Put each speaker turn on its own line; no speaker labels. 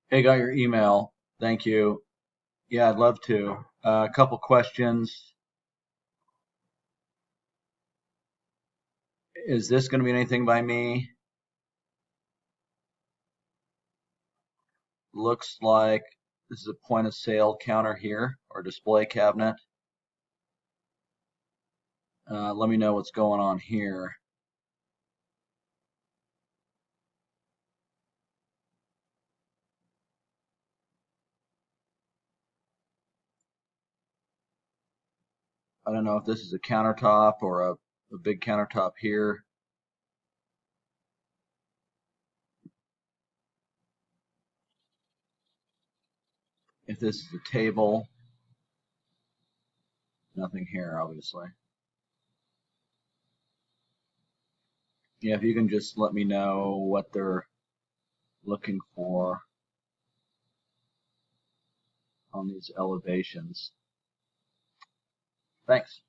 Hey, got your email. Thank you. Yeah, I'd love to. A couple questions. Is this going to be anything by me? Looks like this is a point of sale counter here or display cabinet. Let me know what's going on here. I don't know if this is a countertop or a big countertop here. If this is a table, nothing here, obviously. Yeah, if you can just let me know what they're looking for on these elevations. Thanks.